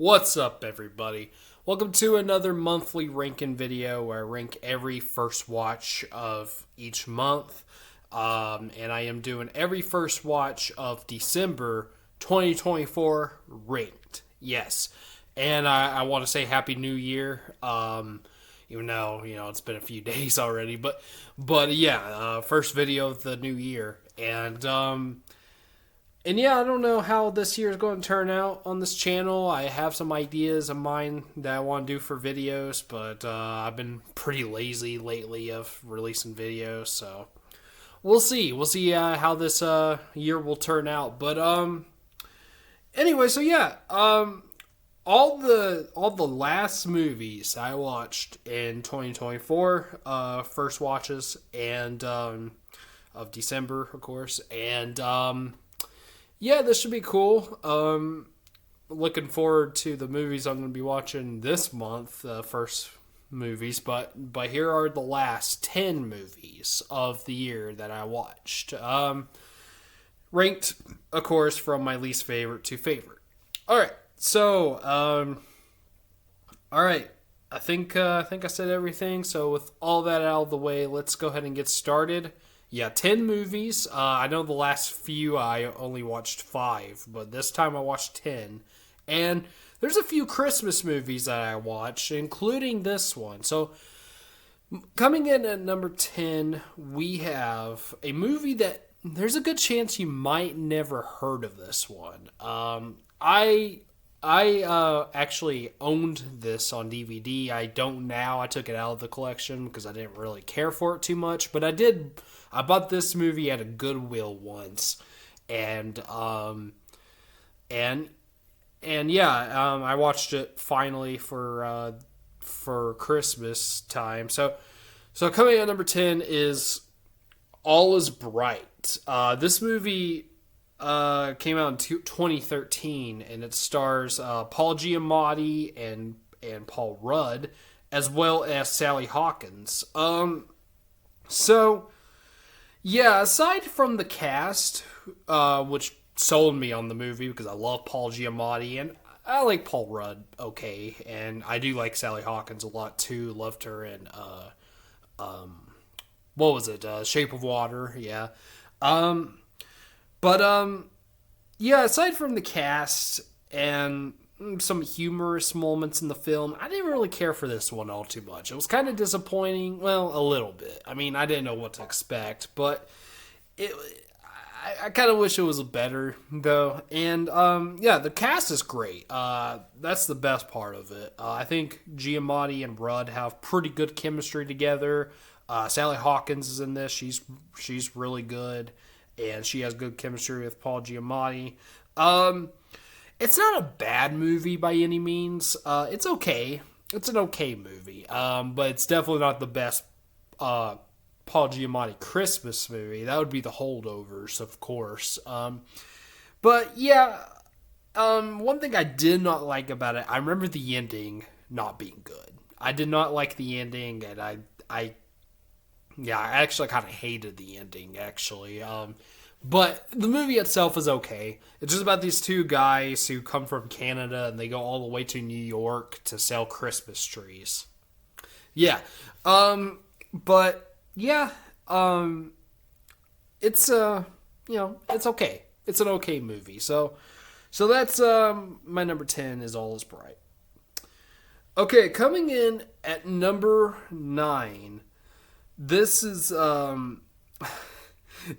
What's up, everybody? Welcome to another monthly ranking video where I rank every first watch of each month. And I am doing every first watch of December 2024 ranked. Yes. And I want to say Happy New Year. Even though, it's been a few days already. But yeah, first video of the new year. And yeah, I don't know how this year is going to turn out on this channel. I have some ideas of mine that I want to do for videos, but I've been pretty lazy lately of releasing videos, so we'll see. We'll see how this year will turn out. But anyway, so yeah, all the last movies I watched in 2024, first watches and of December, of course, and yeah, this should be cool. Looking forward to the movies I'm going to be watching this month, first movies, but here are the last 10 movies of the year that I watched. Ranked, of course, from my least favorite to favorite. All right, so, all right. I think I said everything. So with all that out of the way, let's go ahead and get started. Yeah, 10 movies. I know the last few I only watched 5, but this time I watched 10. And there's a few Christmas movies that I watched, including this one. So coming in at number 10, we have a movie that there's a good chance you might never heard of this one. I actually owned this on DVD. I don't now. I took it out of the collection because I didn't really care for it too much. But I did. I bought this movie at a Goodwill once, and and yeah, I watched it finally for Christmas time. So coming in at number 10 is All Is Bright. This movie came out in 2013, and it stars Paul Giamatti and Paul Rudd, as well as Sally Hawkins. So yeah, aside from the cast, which sold me on the movie because I love Paul Giamatti and I like Paul Rudd, okay, and I do like Sally Hawkins a lot too. Loved her in what was it? Shape of Water, yeah. But yeah, aside from the cast and some humorous moments in the film, I didn't really care for this one all too much. It was kind of disappointing. Well, a little bit. I mean, I didn't know what to expect, but I kind of wish it was better though. And yeah, the cast is great. That's the best part of it. I think Giamatti and Rudd have pretty good chemistry together. Sally Hawkins is in this. She's really good, and she has good chemistry with Paul Giamatti. It's not a bad movie by any means. It's okay. It's an okay movie. But it's definitely not the best Paul Giamatti Christmas movie. That would be The Holdovers, of course. But yeah, one thing I did not like about it, I remember the ending not being good. I did not like the ending, and I actually kind of hated the ending, actually. But the movie itself is okay. It's just about these two guys who come from Canada and they go all the way to New York to sell Christmas trees. Yeah. But yeah, it's it's okay. It's an okay movie. So that's my number 10 is All Is Bright. Okay, coming in at number 9. This is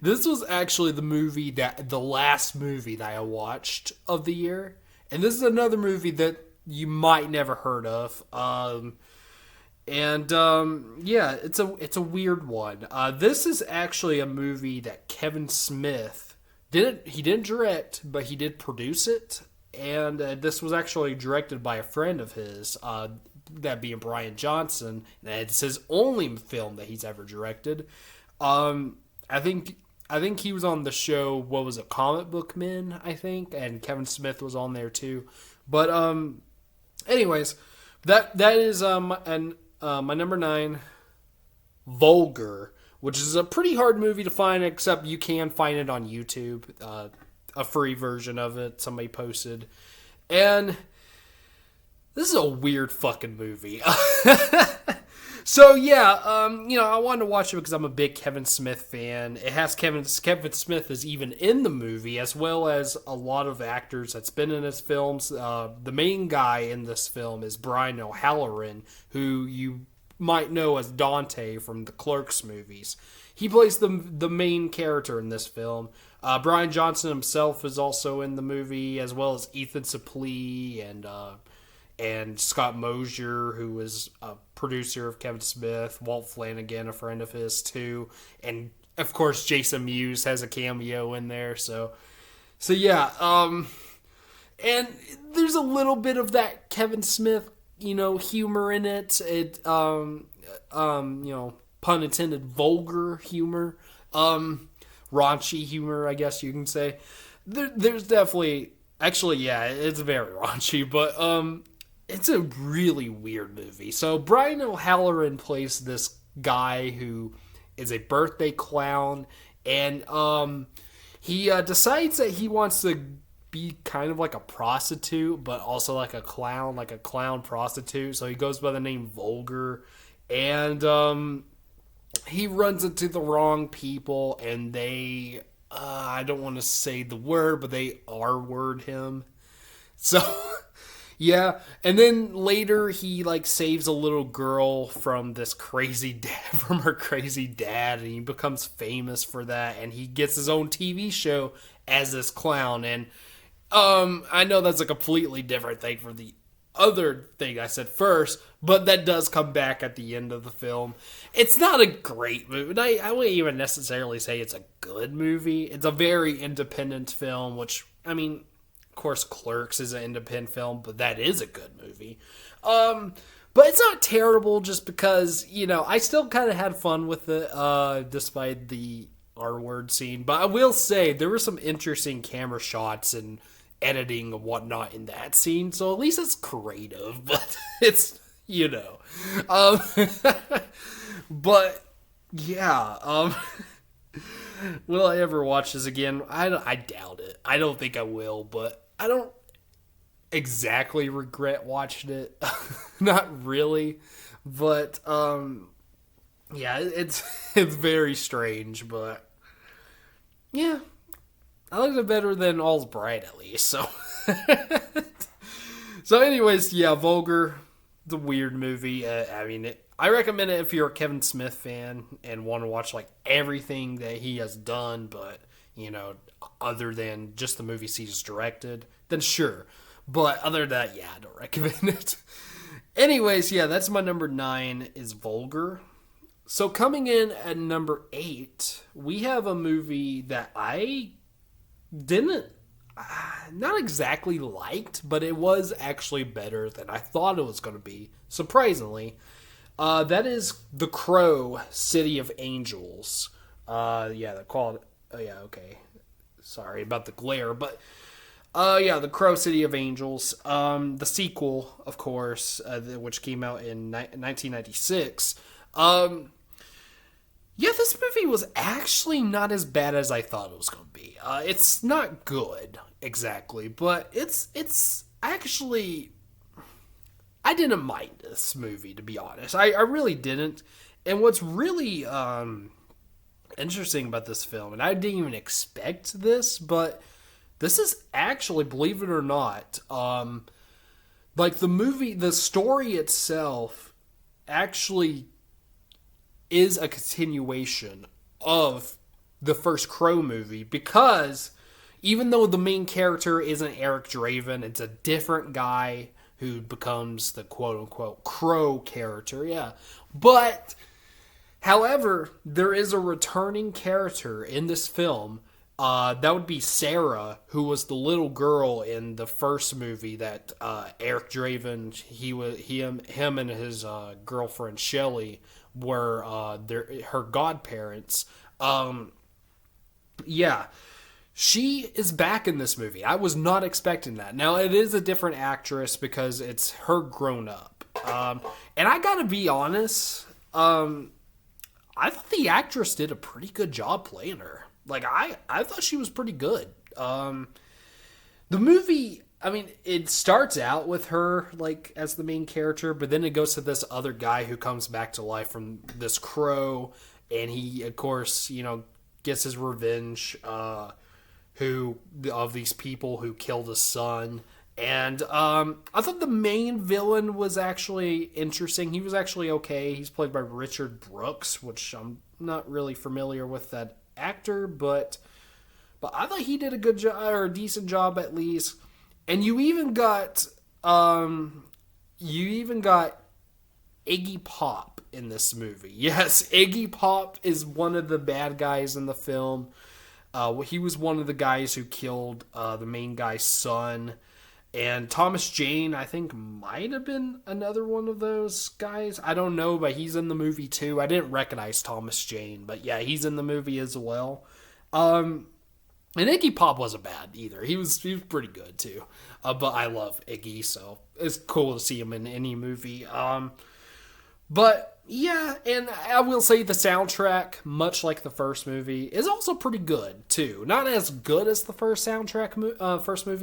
this was actually the last movie that I watched of the year, and this is another movie that you might never heard of. Yeah, it's a weird one. This is actually a movie that Kevin Smith didn't direct, but he did produce it, and this was actually directed by a friend of his. That being Brian Johnson, and it's his only film that he's ever directed. I think he was on the show. What was it, Comic Book Men? I think, and Kevin Smith was on there too. But anyways, that is my number 9, Vulgar, which is a pretty hard movie to find. Except you can find it on YouTube, a free version of it somebody posted, and This is a weird fucking movie. So yeah, I wanted to watch it because I'm a big Kevin Smith fan. It has Kevin Smith is even in the movie, as well as a lot of actors that's been in his films. The main guy in this film is Brian O'Halloran, who you might know as Dante from the Clerks movies. He plays the main character in this film. Brian Johnson himself is also in the movie, as well as Ethan Suplee and Scott Mosier, who was a producer of Kevin Smith, Walt Flanagan, a friend of his too, and of course Jason Mewes has a cameo in there. So yeah, and there's a little bit of that Kevin Smith, humor in it. Pun intended, vulgar humor, raunchy humor, I guess you can say. There's definitely, actually, yeah, it's very raunchy, but it's a really weird movie. So Brian O'Halloran plays this guy who is a birthday clown, and he decides that he wants to be kind of like a prostitute, but also like a clown prostitute. So he goes by the name Vulgar, and he runs into the wrong people, and they, I don't want to say the word, but they R-word him. So... yeah, and then later he saves a little girl from this crazy dad, from her crazy dad, and he becomes famous for that, and he gets his own TV show as this clown. And I know that's a completely different thing from the other thing I said first, but that does come back at the end of the film. It's not a great movie. I wouldn't even necessarily say it's a good movie. It's a very independent film, which, I mean, of course, Clerks is an independent film, but that is a good movie. But it's not terrible just because, I still kind of had fun with it, despite the R-word scene. But I will say, there were some interesting camera shots and editing and whatnot in that scene, so at least it's creative, but it's, but, yeah, will I ever watch this again? I doubt it. I don't think I will, but I don't exactly regret watching it. Not really. But, yeah, it's very strange, but yeah. I liked it better than All's Bright, at least, so. So anyways, yeah, Vulgar, the weird movie. I recommend it if you're a Kevin Smith fan and want to watch everything that he has done, but other than just the movies he's directed, then sure. But other than that, yeah, I don't recommend it. Anyways, yeah, that's my number 9 is Vulgar. So coming in at number 8, we have a movie that I didn't not exactly liked, but it was actually better than I thought it was going to be, surprisingly. That is The Crow, City of Angels. Yeah, they're called... Oh, yeah, okay. Sorry about the glare, but... yeah, The Crow, City of Angels. The sequel, of course, which came out in 1996. Yeah, this movie was actually not as bad as I thought it was going to be. It's not good, exactly, but it's actually... I didn't mind this movie, to be honest. I really didn't. And what's really interesting about this film, and I didn't even expect this, but this is actually, believe it or not, the movie, the story itself actually is a continuation of the first Crow movie, because even though the main character isn't Eric Draven, it's a different guy who becomes the quote-unquote Crow character, yeah. But, however, there is a returning character in this film. That would be Sarah, who was the little girl in the first movie that Eric Draven, him and his girlfriend Shelley were her godparents. Yeah. She is back in this movie. I was not expecting that. Now, it is a different actress because it's her grown up. And I gotta be honest, I thought the actress did a pretty good job playing her. I thought she was pretty good. The movie, I mean, it starts out with her like as the main character, but then it goes to this other guy who comes back to life from this crow, and he, of course, gets his revenge. Who of these people who killed his son. And I thought the main villain was actually interesting. He was actually okay. He's played by Richard Brooks, which I'm not really familiar with that actor, but I thought he did a good job or a decent job at least. And you even got Iggy Pop in this movie. Yes, Iggy Pop is one of the bad guys in the film. He was one of the guys who killed the main guy's son. And Thomas Jane, I think, might have been another one of those guys. I don't know, but he's in the movie too. I didn't recognize Thomas Jane, but yeah, he's in the movie as well. And Iggy Pop wasn't bad either. He was pretty good too. But I love Iggy, so it's cool to see him in any movie. But yeah, and I will say the soundtrack, much like the first movie, is also pretty good too. Not as good as the first movie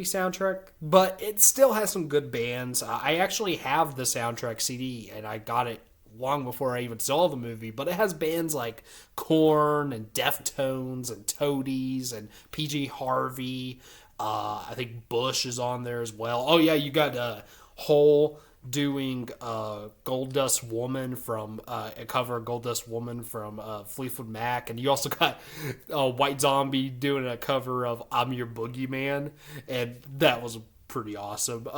soundtrack, but it still has some good bands. I actually have the soundtrack CD, and I got it long before I even saw the movie. But it has bands like Korn and Deftones and Toadies and PG Harvey. I think Bush is on there as well. Oh yeah, you got Hole doing Gold Dust Woman from a cover of Gold Dust Woman from Fleetwood Mac, and you also got White Zombie doing a cover of I'm Your Boogeyman, and that was pretty awesome.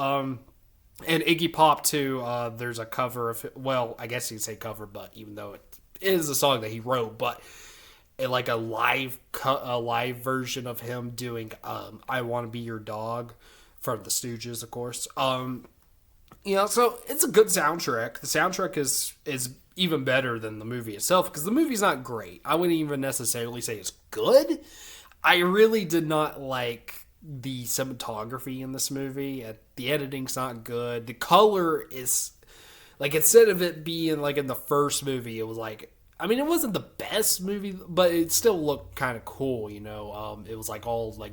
And Iggy Pop too. There's a cover of, well, I guess you'd say cover, but even though it is a song that he wrote, but like a live version of him doing I Want to Be Your Dog from the Stooges, of course. So it's a good soundtrack. The soundtrack is even better than the movie itself, because the movie's not great. I wouldn't even necessarily say it's good. I really did not like the cinematography in this movie. The editing's not good. The color is, like, instead of it being like in the first movie, it was like, I mean, it wasn't the best movie, but it still looked kind of cool, It was like all like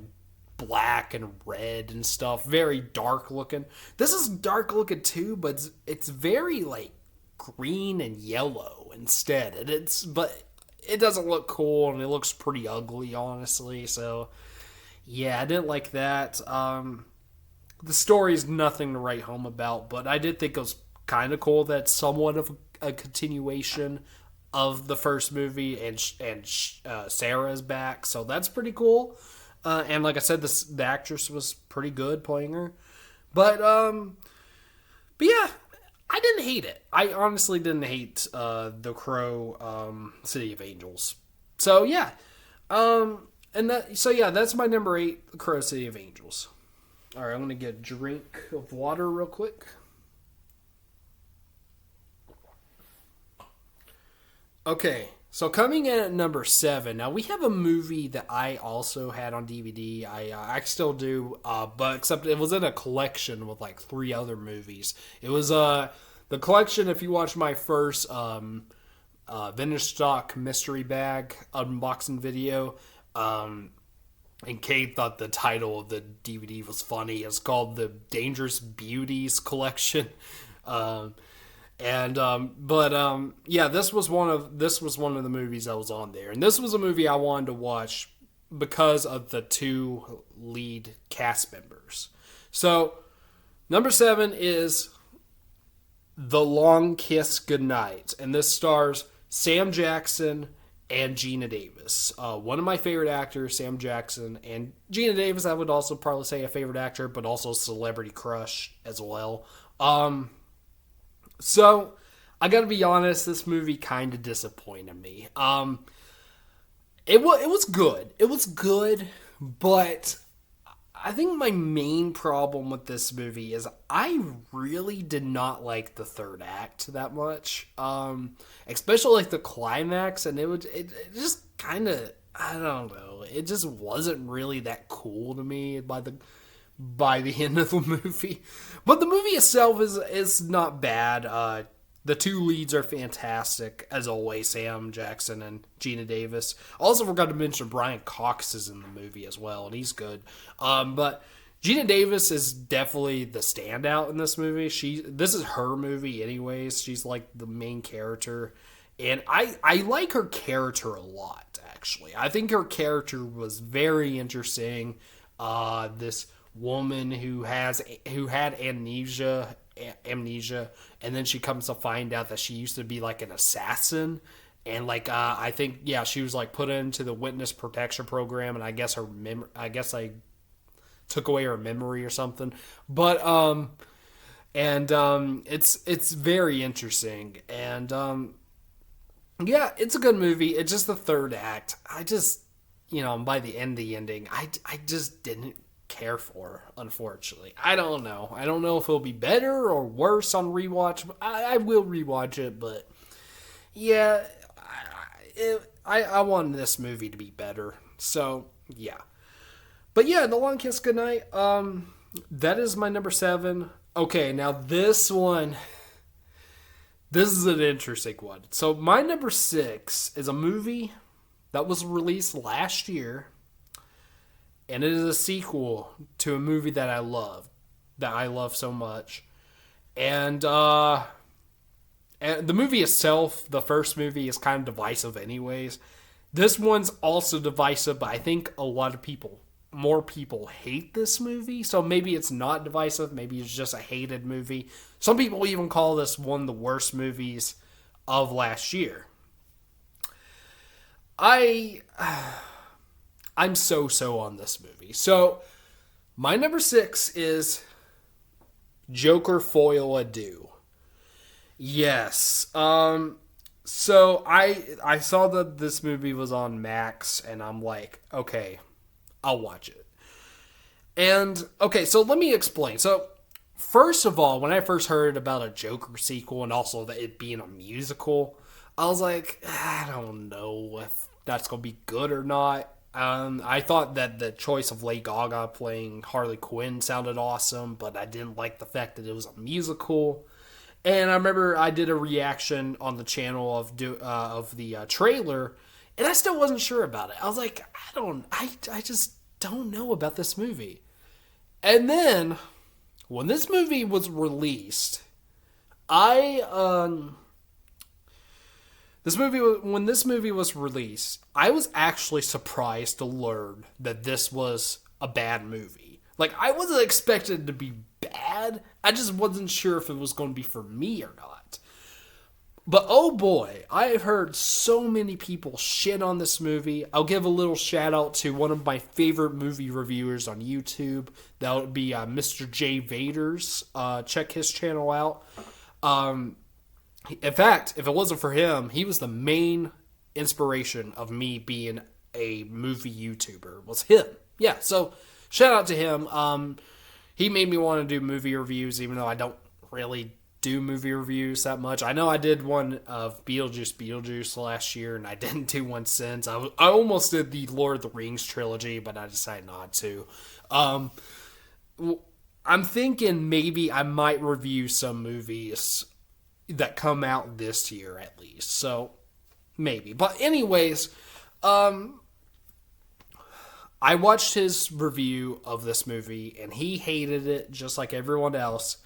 black and red and stuff, very dark looking. This is dark looking too, but it's very like green and yellow instead, but it doesn't look cool, and it looks pretty ugly, honestly. So yeah, I didn't like that. The story's nothing to write home about, but I did think it was kind of cool that somewhat of a continuation of the first movie, and Sarah's back, so that's pretty cool. And like I said, the actress was pretty good playing her. But yeah, I didn't hate it. I honestly didn't hate The Crow, City of Angels. So yeah, that's my number 8, The Crow, City of Angels. All right, I'm gonna get a drink of water real quick. Okay, so coming in at number 7, now we have a movie that I also had on DVD. I still do, but except it was in a collection with like 3 other movies. It was the collection. If you watch my first vintage stock mystery bag unboxing video, and Kate thought the title of the DVD was funny. It's called the Dangerous Beauties Collection. Yeah, this was one of the movies that was on there, and this was a movie I wanted to watch because of the 2 lead cast members. So, number 7 is The Long Kiss Goodnight, and this stars Sam Jackson and Gina Davis. One of my favorite actors, Sam Jackson, and Gina Davis, I would also probably say a favorite actor, but also celebrity crush as well. So, I gotta be honest, this movie kind of disappointed me. It was good. It was good, but I think my main problem with this movie is I really did not like the third act that much. Especially like the climax, and it just kind of, I don't know, it just wasn't really that cool to me by the end of the movie. But the movie itself is not bad. The 2 leads are fantastic, as always, Sam Jackson and Gina Davis. Also forgot to mention Brian Cox is in the movie as well, and he's good. But Gina Davis is definitely the standout in this movie. This is her movie anyways. She's like the main character. And I like her character a lot, actually. I think her character was very interesting. This woman who had amnesia, and then she comes to find out that she used to be like an assassin. And like I think she was like put into the witness protection program, and I guess I took away her memory or something. But it's very interesting, and it's a good movie. It's just the third act. I just by the end of the ending, I just didn't care for, unfortunately. I don't know. I don't know if it'll be better or worse on rewatch. I will rewatch it, but yeah, I wanted this movie to be better. So yeah. But yeah, The Long Kiss Goodnight, that is my number 7. Okay, now this is an interesting one. So my number 6 is a movie that was released last year, and it is a sequel to a movie that I love so much. And the movie itself, the first movie, is kind of divisive anyways. This one's also divisive, but I think more people hate this movie, so maybe it's not divisive, maybe it's just a hated movie. Some people even call this one of the worst movies of last year. I'm so on this movie. So my number 6 is Joker Foil Ado. Yes. So I saw that this movie was on Max, and I'm like, okay, I'll watch it. And, okay, so let me explain. So, first of all, when I first heard about a Joker sequel and also that it being a musical, I was like, I don't know if that's going to be good or not. I thought that the choice of Lady Gaga playing Harley Quinn sounded awesome, but I didn't like the fact that it was a musical. And I remember I did a reaction on the channel of the trailer, and I still wasn't sure about it. I was like, I just don't know about this movie. And then, when this movie was released, when this movie was released, I was actually surprised to learn that this was a bad movie. Like, I wasn't expecting it to be bad. I just wasn't sure if it was going to be for me or not. But oh boy, I have heard so many people shit on this movie. I'll give a little shout out to one of my favorite movie reviewers on YouTube. That would be Mr. J Vaders. Check his channel out. In fact, if it wasn't for him, he was the main inspiration of me being a movie YouTuber. Was him. Yeah, so shout out to him. He made me want to do movie reviews, even though I don't really do movie reviews that much. I know I did one of Beetlejuice last year, and I didn't do one since. I almost did the Lord of the Rings trilogy, but I decided not to. I'm thinking maybe I might review some movies that come out this year at least. So maybe. But anyways, I watched his review of this movie, and he hated it just like everyone else.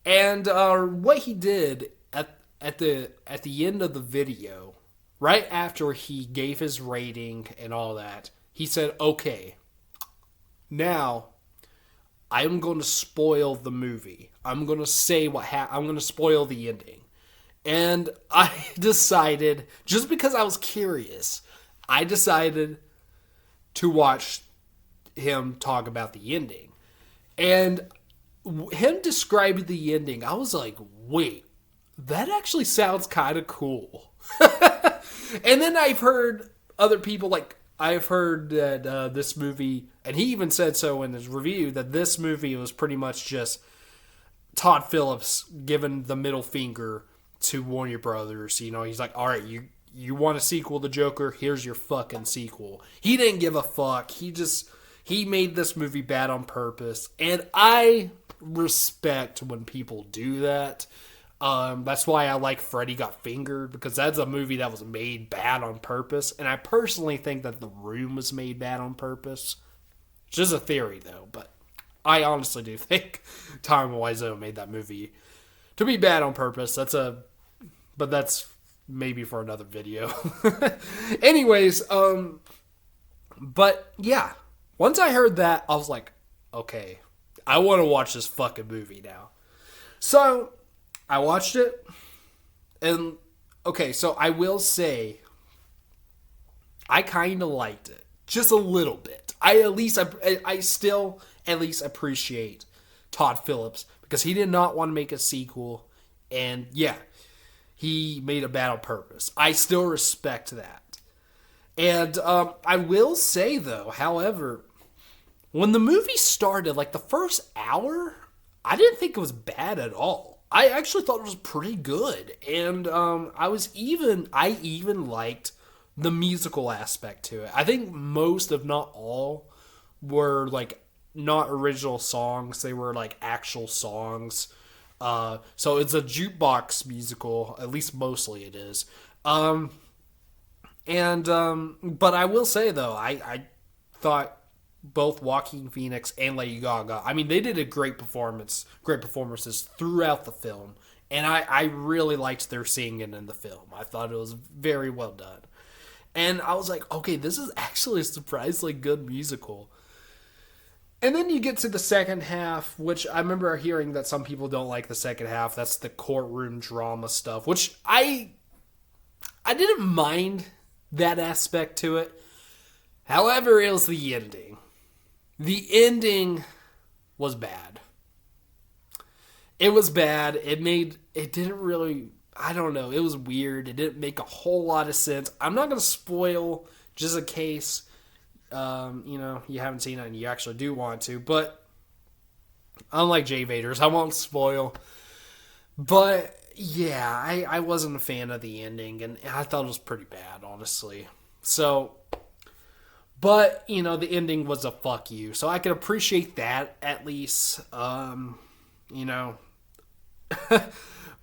And what he did at the end of the video, right after he gave his rating and all that, he said, "Okay, now I'm going to spoil the movie. I'm going to say I'm going to spoil the ending." And I decided, just because I was curious, I decided to watch him talk about the ending. And him describing the ending, I was like, wait, that actually sounds kind of cool. And then I've heard other people, I've heard that this movie, and he even said so in his review, that this movie was pretty much just Todd Phillips giving the middle finger to Warner Brothers. He's like, all right, you want a sequel to Joker? Here's your fucking sequel. He didn't give a fuck. He made this movie bad on purpose. And I respect when people do that. That's why I like Freddy Got Fingered, because that's a movie that was made bad on purpose. And I personally think that The Room was made bad on purpose. It's just a theory, though. But I honestly do think Tom Wiseau made that movie to be bad on purpose. But that's maybe for another video. Anyways, but yeah, once I heard that, I was like, okay, I want to watch this fucking movie now. So I watched it, and okay, so I will say, I kind of liked it, just a little bit. I still at least appreciate Todd Phillips because he did not want to make a sequel, and yeah, he made it bad on purpose. I still respect that. And I will say, though, however, when the movie started, like the first hour, I didn't think it was bad at all. I actually thought it was pretty good. And I even liked the musical aspect to it. I think most, if not all, were like not original songs. They were like actual songs. So it's a jukebox musical, at least mostly it is. But I will say though, I thought both Joaquin Phoenix and Lady Gaga, I mean, they did a great performances throughout the film. And I really liked their singing in the film. I thought it was very well done. And I was like, okay, this is actually a surprisingly good musical. And then you get to the second half, which I remember hearing that some people don't like the second half. That's the courtroom drama stuff, which I didn't mind that aspect to it. However, it was the ending. The ending was bad. It was bad. It didn't really, I don't know, it was weird. It didn't make a whole lot of sense. I'm not going to spoil just in case you haven't seen it and you actually do want to, but unlike Jay Vaders, I won't spoil. But yeah, I wasn't a fan of the ending, and I thought it was pretty bad, honestly. So, but the ending was a fuck you, so I can appreciate that at least.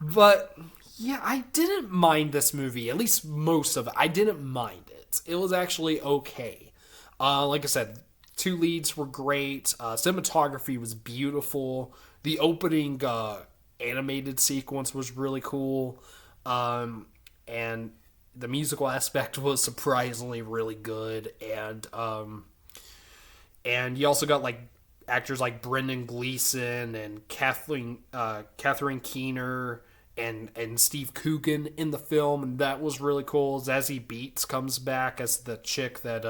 But yeah, I didn't mind this movie, at least most of it. I didn't mind it. It was actually okay. Like I said, two leads were great. Cinematography was beautiful. The opening animated sequence was really cool. And the musical aspect was surprisingly really good. And you also got like actors like Brendan Gleeson and Kathleen Keener and Steve Coogan in the film, and that was really cool. Zazie Beetz comes back as the chick that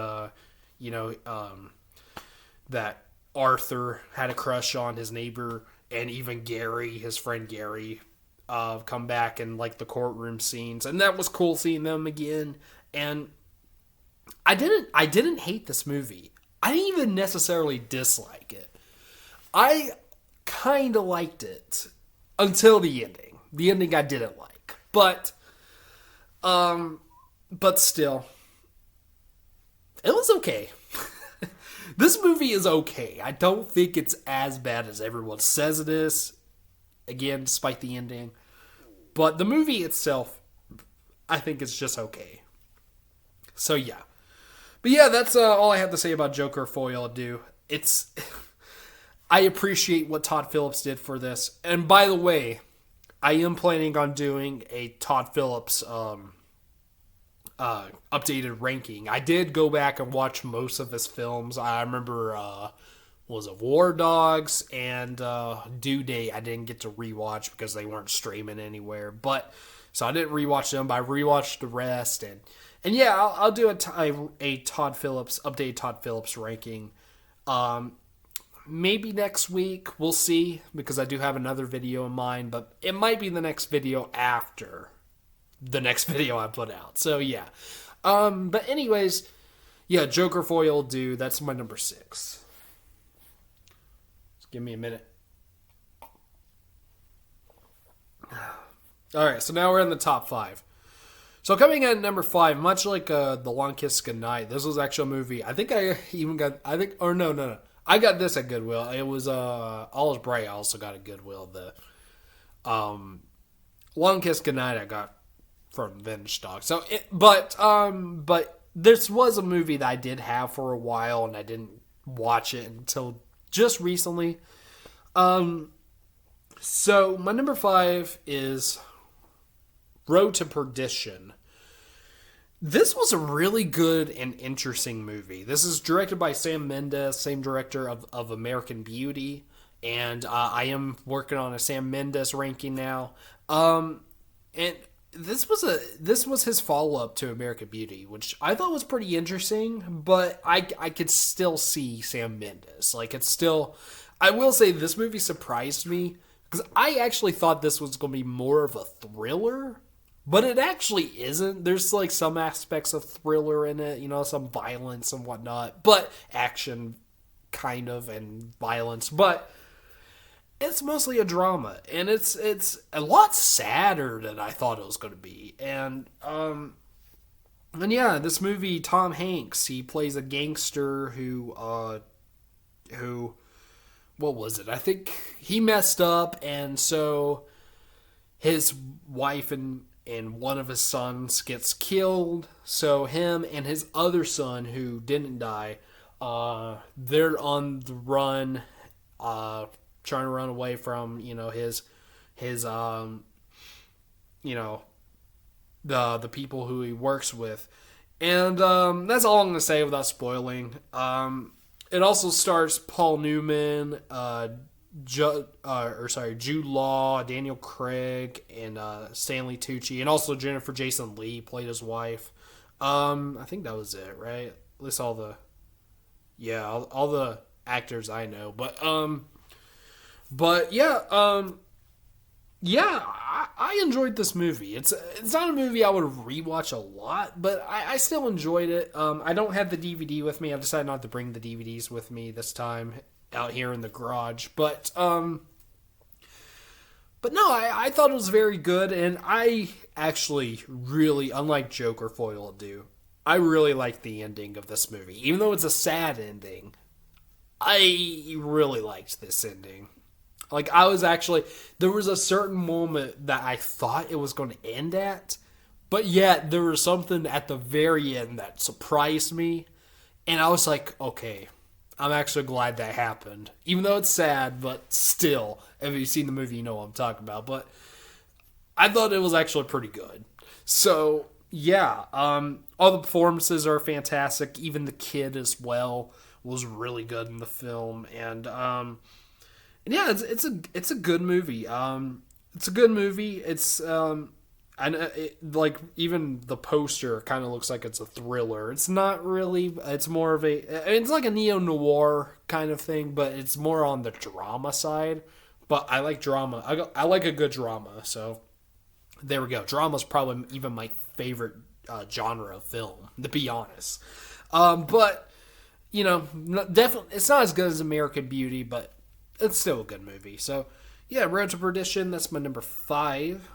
that Arthur had a crush on, his neighbor, and even Gary, his friend Gary, come back in like the courtroom scenes, and that was cool seeing them again. And I didn't hate this movie. I didn't even necessarily dislike it. I kind of liked it until the ending. The ending I didn't like, but still, it was okay. This movie is okay. I don't think it's as bad as everyone says it is. Again, despite the ending. But the movie itself, I think it's just okay. So yeah. But yeah, that's all I have to say about Joker Foil Do. I appreciate what Todd Phillips did for this. And by the way, I am planning on doing a Todd Phillips updated ranking. I did go back and watch most of his films. I remember was it War Dogs and Due Date I didn't get to rewatch because they weren't streaming anywhere. But so I didn't rewatch them, but I rewatched the rest. And yeah, I'll do a Todd Phillips updated Todd Phillips ranking. Maybe next week, we'll see, because I do have another video in mind, but it might be the next video after the next video I put out. So yeah. But anyways, yeah, Joker Foil Do, that's my number 6. Just give me a minute. Alright, so now we're in the top 5. So coming in at number 5, much like The Long Kiss Goodnight, this was actually a movie. I think I even got, no. I got this at Goodwill. It was All Is Bright. I also got at Goodwill. The Long Kiss Goodnight I got from Vintage Stock. So, but this was a movie that I did have for a while, and I didn't watch it until just recently. Um, so my number 5 is Road to Perdition. This was a really good and interesting movie. This is directed by Sam Mendes, same director of American Beauty, and I am working on a Sam Mendes ranking now. And this was his follow up to American Beauty, which I thought was pretty interesting, but I could still see Sam Mendes. Like it's still, I will say this movie surprised me because I actually thought this was going to be more of a thriller, but it actually isn't. There's like some aspects of thriller in it, you know, some violence and whatnot, but action kind of and violence, but it's mostly a drama, and it's a lot sadder than I thought it was going to be. And yeah, this movie, Tom Hanks, he plays a gangster who what was it? I think he messed up, and so his wife and one of his sons gets killed. So him and his other son, who didn't die, they're on the run, trying to run away from his you know the people who he works with, and that's all I'm gonna say without spoiling. It also stars Paul Newman, Jude Law, Daniel Craig, and Stanley Tucci, and also Jennifer Jason Leigh played his wife. I think that was it, right? At least all the actors I know, but yeah, I enjoyed this movie. It's not a movie I would rewatch a lot, but I still enjoyed it. I don't have the DVD with me. I decided not to bring the DVDs with me this time out here in the garage. But no, I thought it was very good, and I actually really, unlike Joker Foil do, I really liked the ending of this movie. Even though it's a sad ending, I really liked this ending. Like, there was a certain moment that I thought it was going to end at, but yet there was something at the very end that surprised me, and I was like, okay, I'm actually glad that happened. Even though it's sad, but still, if you've seen the movie, you know what I'm talking about. But I thought it was actually pretty good. So, yeah, all the performances are fantastic. Even the kid as well was really good in the film, and yeah, it's a good movie. It's a good movie. It's and like even the poster kind of looks like it's a thriller. It's not really. It's more of it's like a neo noir kind of thing, but it's more on the drama side. But I like drama. I like a good drama. So there we go. Drama's probably even my favorite genre of film, to be honest. But definitely it's not as good as American Beauty, but it's still a good movie. So, yeah, Road to Perdition, that's my number 5.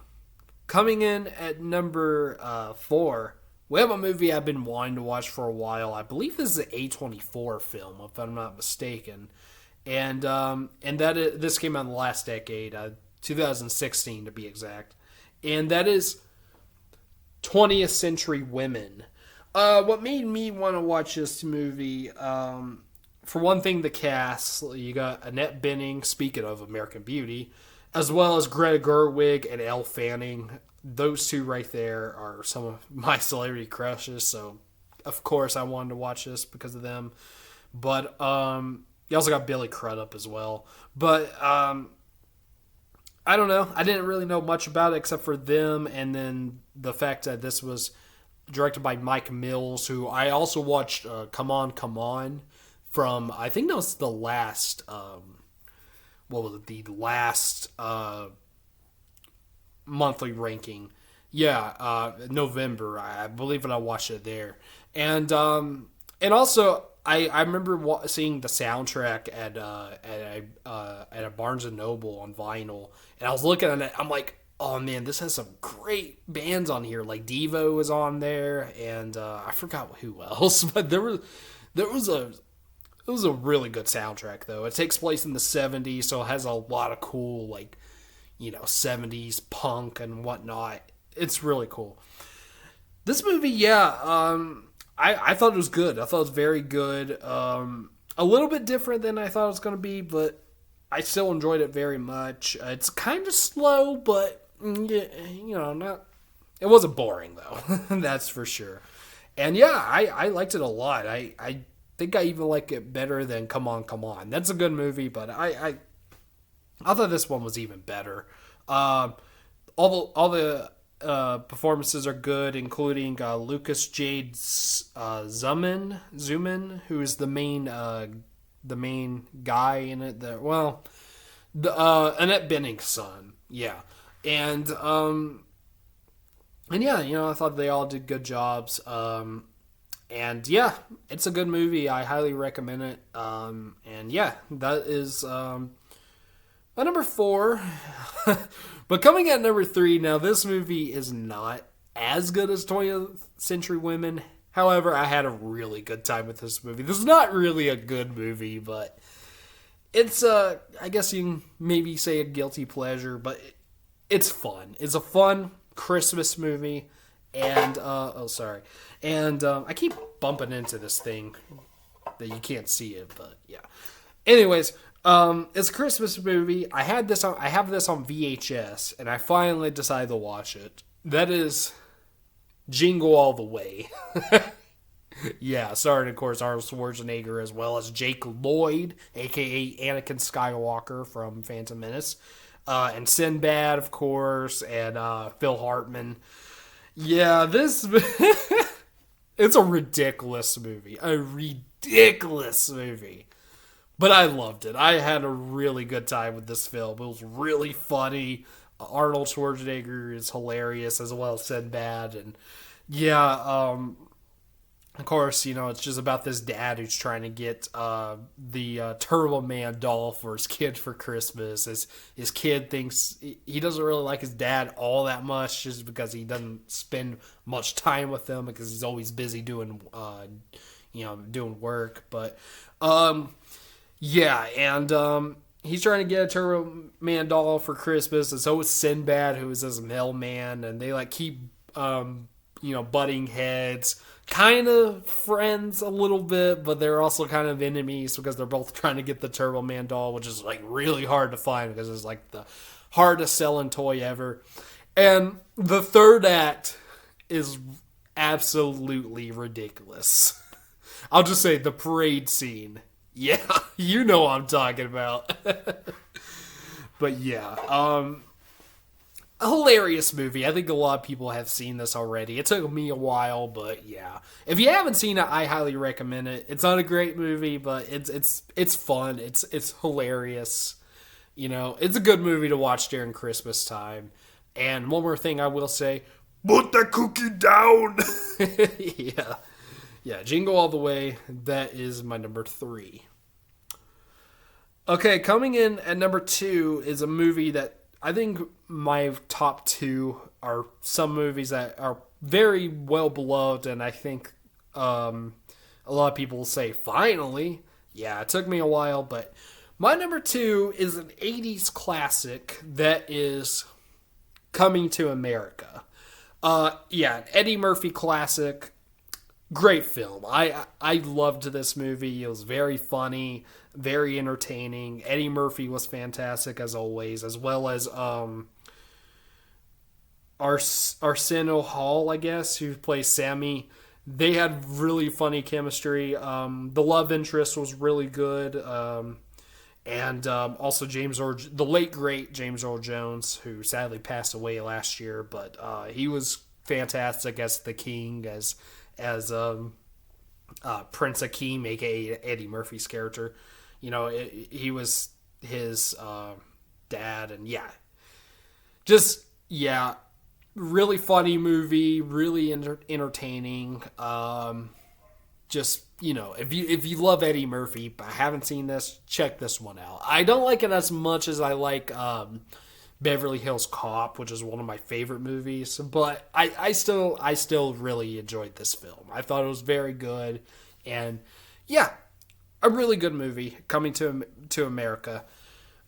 Coming in at number 4, we have a movie I've been wanting to watch for a while. I believe this is an A24 film, if I'm not mistaken. And this came out in the last decade, 2016 to be exact. And that is 20th Century Women. What made me want to watch this movie, for one thing, the cast. You got Annette Bening, speaking of American Beauty, as well as Greta Gerwig and Elle Fanning. Those two right there are some of my celebrity crushes, so of course I wanted to watch this because of them. But you also got Billy Crudup as well. But I don't know. I didn't really know much about it except for them, and then the fact that this was directed by Mike Mills, who I also watched Come On, Come On, from, I think that was the last, the last monthly ranking. Yeah, November, I believe, and I watched it there. And also, I remember seeing the soundtrack at a Barnes and Noble on vinyl, and I was looking at it. I'm like, oh man, this has some great bands on here. Like Devo was on there, and I forgot who else, but it was a really good soundtrack, though. It takes place in the 70s, so it has a lot of cool, 70s punk and whatnot. It's really cool. This movie, yeah, I thought it was good. I thought it was very good. a little bit different than I thought it was going to be, but I still enjoyed it very much. It's kind of slow, but not. It wasn't boring though. That's for sure. And yeah, I liked it a lot. I think I even like it better than Come On, Come On. That's a good movie, but I thought this one was even better. All the performances are good, including Lucas Jade Zuman, who is the main guy in it. Annette Bening's son. Yeah, and yeah, I thought they all did good jobs. And yeah, it's a good movie. I highly recommend it. And yeah, that is my number 4. But coming at number 3, now this movie is not as good as 20th Century Women. However, I had a really good time with this movie. This is not really a good movie, but it's I guess you can maybe say a guilty pleasure, but it's fun. It's a fun Christmas movie. And I keep bumping into this thing that you can't see it, but yeah. Anyways, it's a Christmas movie. I have this on VHS, and I finally decided to watch it. That is Jingle All the Way. Yeah, starring, of course, Arnold Schwarzenegger, as well as Jake Lloyd, a.k.a. Anakin Skywalker from Phantom Menace, and Sinbad, of course, and Phil Hartman. Yeah, it's a ridiculous movie. A ridiculous movie. But I loved it. I had a really good time with this film. It was really funny. Arnold Schwarzenegger is hilarious, as well as Sinbad. And yeah, of course, it's just about this dad who's trying to get the Turbo Man doll for his kid for Christmas. His kid thinks he doesn't really like his dad all that much, just because he doesn't spend much time with him because he's always busy doing work. But yeah, and he's trying to get a Turbo Man doll for Christmas, and so is Sinbad, who is his mailman, and they keep butting heads. Kind of friends a little bit, but they're also kind of enemies because they're both trying to get the Turbo Man doll, which is really hard to find because it's the hardest selling toy ever. And the third act is absolutely ridiculous. I'll just say the parade scene. Yeah, you know what I'm talking about. But yeah, a hilarious movie. I think a lot of people have seen this already. It took me a while, but yeah. If you haven't seen it, I highly recommend it. It's not a great movie, but it's fun. It's hilarious. It's a good movie to watch during Christmas time. And one more thing I will say, put that cookie down. Yeah. Yeah, Jingle All the Way. That is my number 3. Okay, coming in at number 2 is a movie that I think my top 2 are some movies that are very well beloved, and I think a lot of people will say, finally. Yeah, it took me a while, but my number 2 is an 80s classic that is Coming to America. Yeah, an Eddie Murphy classic. Great film. I loved this movie. It was very funny, very entertaining. Eddie Murphy was fantastic as always, as well as Arsenio Hall, I guess, who plays Sammy. They had really funny chemistry. The love interest was really good. And also the late great James Earl Jones, who sadly passed away last year, but he was fantastic as the king, as Prince Akeem, aka Eddie Murphy's character. He was his dad, and really funny movie, really entertaining. If you love Eddie Murphy but haven't seen this, check this one out. I don't like it as much as I like Beverly Hills Cop, which is one of my favorite movies, but I still really enjoyed this film. I thought it was very good, and yeah, a really good movie. Coming to America.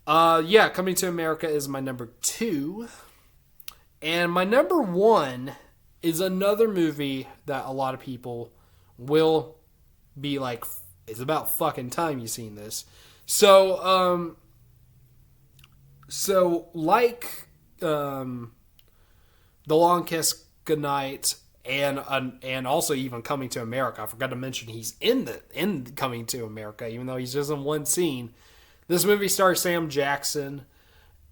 Coming to America is my number 2, and my number 1 is another movie that a lot of people will be It's about fucking time you seen this. So like The Long Kiss Goodnight and also even Coming to America. I forgot to mention he's in Coming to America, even though he's just in one scene. This movie stars Sam Jackson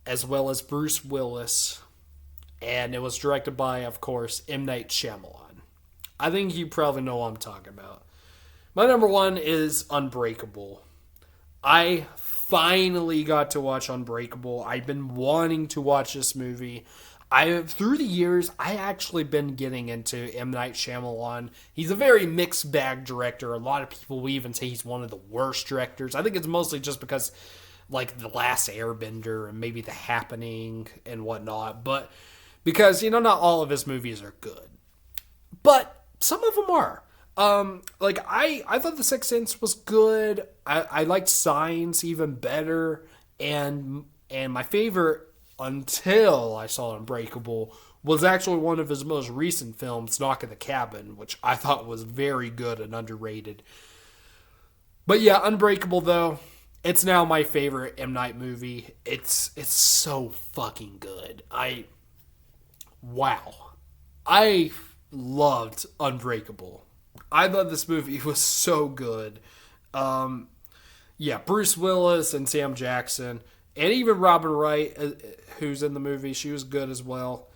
as well as Bruce Willis, and it was directed by, of course, M. Night Shyamalan. I think you probably know what I'm talking about. My number one is Unbreakable. I finally got to watch Unbreakable. I've been wanting to watch this movie. Through the years, I actually been getting into M. Night Shyamalan. He's a very mixed bag director. A lot of people will even say he's one of the worst directors. I think it's mostly just because, like, The Last Airbender and maybe The Happening and whatnot. But because, not all of his movies are good. But some of them are. I thought The Sixth Sense was good. I liked Signs even better. And my favorite, until I saw Unbreakable, was actually one of his most recent films, Knock at the Cabin, which I thought was very good and underrated. But yeah, Unbreakable, though, it's now my favorite M. Night movie. It's so fucking good. Wow. I loved Unbreakable. I thought this movie was so good. Bruce Willis and Sam Jackson, and even Robin Wright, who's in the movie, she was good as well.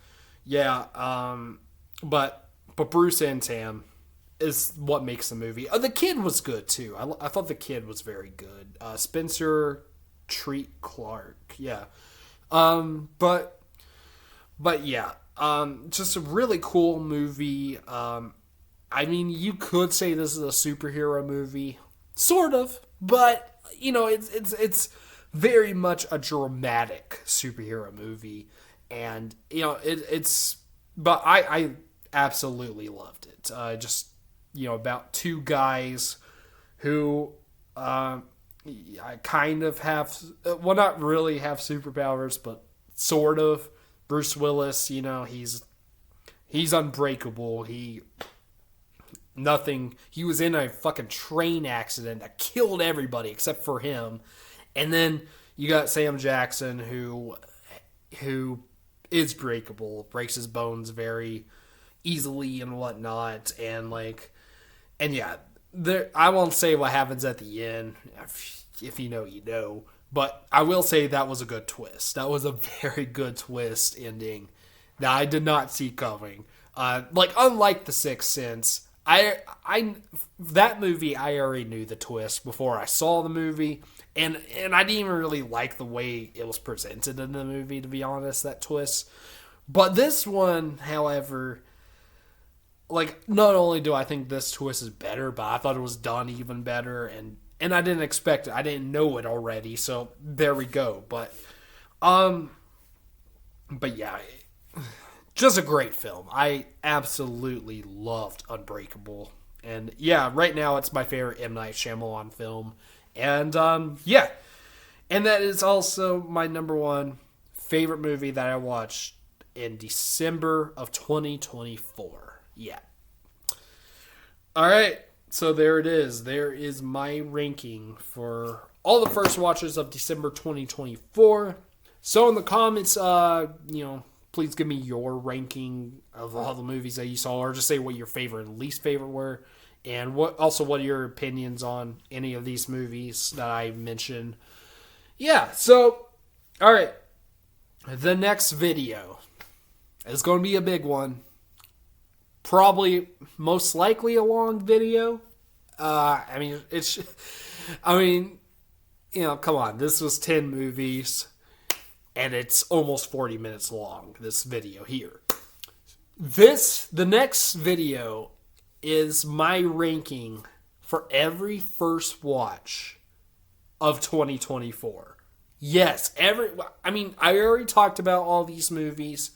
Yeah, but Bruce and Sam is what makes the movie. The kid was good too. I thought the kid was very good. Spencer Treat Clark, yeah. But yeah, just a really cool movie. You could say this is a superhero movie, sort of, but it's very much a dramatic superhero movie, and but I absolutely loved it. About two guys who I kind of have, well, not really have superpowers, but sort of. Bruce Willis, he's unbreakable. He was in a fucking train accident that killed everybody except for him. And then you got Sam Jackson, who is breakable, breaks his bones very easily and whatnot, and yeah, I won't say what happens at the end. If you know, you know. But I will say that was a good twist. That was a very good twist ending that I did not see coming. Unlike The Sixth Sense, that movie, I already knew the twist before I saw the movie, and I didn't even really like the way it was presented in the movie, to be honest, that twist. But this one, however, not only do I think this twist is better, but I thought it was done even better, and I didn't expect it. I didn't know it already, so there we go. But yeah, just a great film. I absolutely loved Unbreakable. And yeah, right now it's my favorite M. Night Shyamalan film. And yeah, and that is also my number one favorite movie that I watched in December of 2024. Yeah. All right. So there it is. There is my ranking for all the first watches of December 2024. So in the comments, please give me your ranking of all the movies that you saw, or just say what your favorite and least favorite were, and what are your opinions on any of these movies that I mentioned. Yeah. So, all right. The next video is going to be a big one. Probably, most likely a long video. Come on. This was 10 movies, and it's almost 40 minutes long, this video here. The next video is my ranking for every first watch of 2024. Yes, I already talked about all these movies.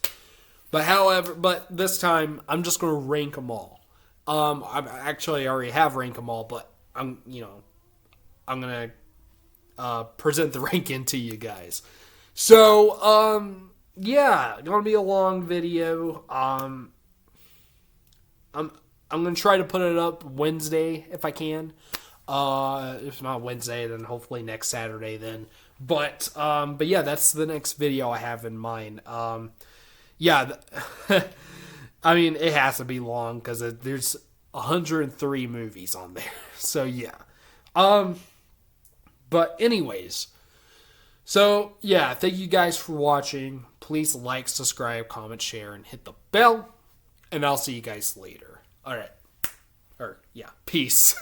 But this time, I'm just going to rank them all. I already have ranked them all, but I'm going to present the ranking to you guys. So, yeah, going to be a long video. I'm going to try to put it up Wednesday if I can. If not Wednesday, then hopefully next Saturday then. But yeah, that's the next video I have in mind. Yeah, I mean, it has to be long because there's 103 movies on there. So yeah. But anyways, so yeah, thank you guys for watching. Please like, subscribe, comment, share, and hit the bell. And I'll see you guys later. All right. Or yeah, peace.